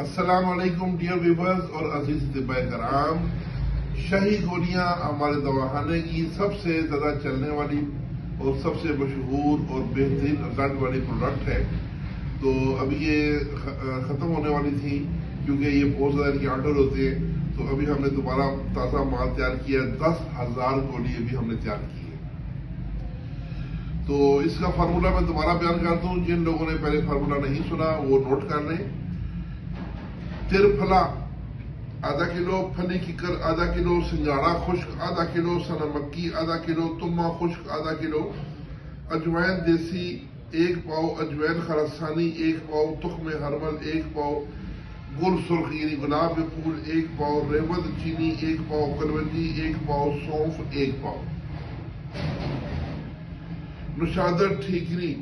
السلام علیکم dear viewers اور عزیز طباء کرام. شاہی گولیاں ہمارے دواخانے کی سب سے زیادہ چلنے والی اور سب سے مشہور اور بہترین رزلٹ والی پروڈکٹ ہے. تو ابھی یہ ختم ہونے والی تھی کیونکہ یہ بہت زیادہ ان کے آرڈر ہوتے ہیں. تو ابھی ہم نے دوبارہ تازہ مال تیار کیا. 10,000 گولی ابھی ہم نے تیار کی ہے. تو اس کا فارمولا میں دوبارہ بیان کرتا ہوں. جن لوگوں نے پہلے فارمولا نہیں سنا وہ نوٹ کر لیں. ترفلا آدھا کلو، پھلی ککر آدھا کلو، سنگاڑا خشک آدھا کلو، سنا مکی آدھا کلو، تما خشک آدھا کلو، اجوائن دیسی 1 پاؤ، اجوائن خراسانی 1 پاؤ، تخم ہرمل 1 پاؤ، گل سرخ یعنی گلاب کے پھول 1 پاؤ، ریوت چینی 1 پاؤ، کلونجی 1 پاؤ، سونف 1 پاؤ، نشادر ٹھیکری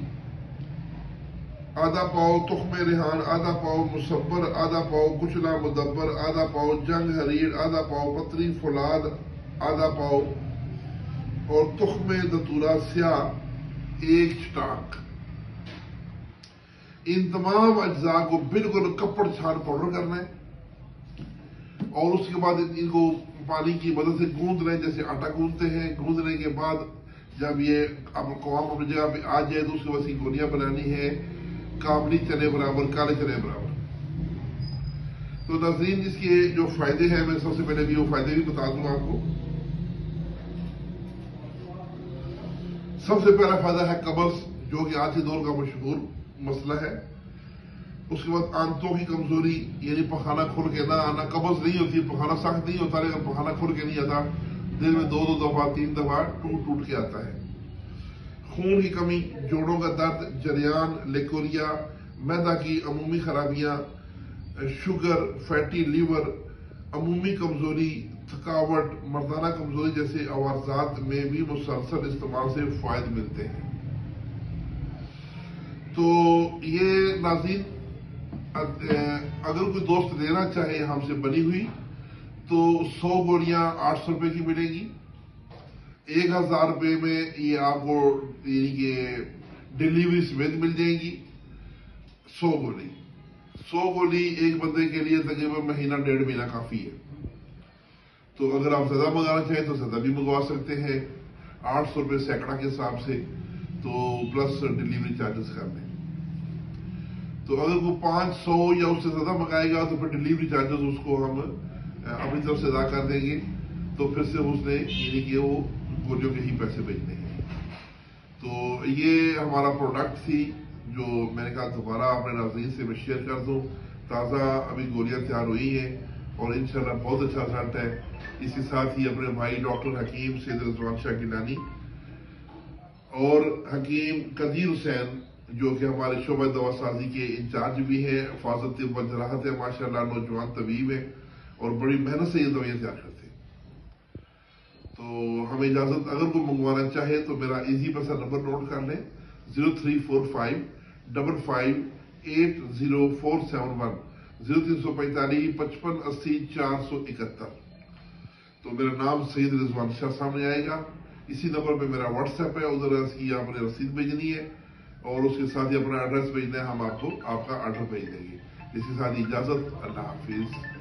آدھا پاؤ، تخم ریحان آدھا پاؤ، مصبر آدھا پاؤ، کچلا مدبر آدھا پاؤ، جنگ حریر آدھا پاؤ، پتری فولاد آدھا پاؤ اور تخم دتورا سیاہ 1 چٹاک. ان تمام اجزاء کو بالکل کپڑ چھان پاؤڈر کرنا ہے اور اس کے بعد ان کو پانی کی مدد سے گوندھ لیں جیسے آٹا گوندھتے ہیں. گوندھنے کے بعد جب یہ قوام اپنی جگہ پہ آ جائے تو اس کے بعد گولیاں بنانی ہے کابلی چنے برابر، کالے چنے برابر. تو ناظرین اس کے جو فائدے ہیں میں سب سے پہلے بھی وہ فائدے بھی بتا دوں آپ کو. سب سے پہلا فائدہ ہے قبض، جو کہ آج کے دور کا مشہور مسئلہ ہے. اس کے بعد آنتوں کی کمزوری یعنی پخانہ کھل کے نہ آنا. قبض نہیں ہوتی، پخانہ سخت نہیں ہوتا لیکن پخانہ کھل کے نہیں آتا. دن میں 2 دفعہ 3 دفعہ ٹوٹ کے آتا ہے. خون کی کمی، جوڑوں کا درد، جریان، لیکوریا، معدہ کی عمومی خرابیاں، شوگر، فیٹی لیور، عمومی کمزوری، تھکاوٹ، مردانہ کمزوری جیسے عوارضات میں بھی مسلسل استعمال سے فوائد ملتے ہیں. تو یہ ناظرین اگر کوئی دوست لینا چاہے ہم سے بنی ہوئی تو 100 گولیاں 800 روپے کی ملے گی. 1,000 روپے میں یہ آپ کو یعنی کہ ڈیلیوری سمیت مل جائے گی. 100 گولی ایک بندے کے لیے تقریباً مہینہ 1.5 مہینہ کافی ہے. تو اگر آپ زیادہ منگانا چاہیں تو زیادہ بھی منگوا سکتے ہیں. 800 روپے سینکڑا کے حساب سے، تو پلس ڈیلیوری چارجز کر لیں. تو اگر وہ 500 یا اس سے زیادہ منگائے گا تو پھر ڈیلیوری چارجز اس کو ہم اپنی طرف سے ادا کر دیں گے. تو پھر سے اس نے یعنی کہ وہ گولیوں کے ہی پیسے بھیجنے ہیں. تو یہ ہمارا پروڈکٹ تھی جو میں نے کہا دوبارہ اپنے ناظرین سے میں شیئر کر دوں. تازہ ابھی گولیاں تیار ہوئی ہیں اور انشاءاللہ بہت اچھا رزلٹ ہے. اس کے ساتھ ہی اپنے بھائی ڈاکٹر حکیم سید رضوان شاہ گیلانی اور حکیم قدیر حسین جو کہ ہمارے شعبہ دوا سازی کے انچارج بھی ہیں، حفاظت طب و جراحت ہے، ماشاءاللہ نوجوان طبیب ہے اور بڑی محنت سے یہ دوائیاں تیار کرتے ہیں. تو ہمیں اجازت، اگر کوئی منگوانا چاہے تو میرا ایزی پیسہ نمبر نوٹ کر لیں 0345 55 80471 0345 55 80 471. تو میرا نام سید رضوان شاہ سامنے آئے گا. اسی نمبر پہ میرا واٹس ایپ ہے، ادھر کی آپ نے رسید بھیجنی ہے اور اس کے ساتھ ہی اپنا ایڈریس بھیجنا ہے. ہم آپ کو آپ کا آرڈر بھیج دیں گے. اس کے ساتھ اجازت، اللہ حافظ.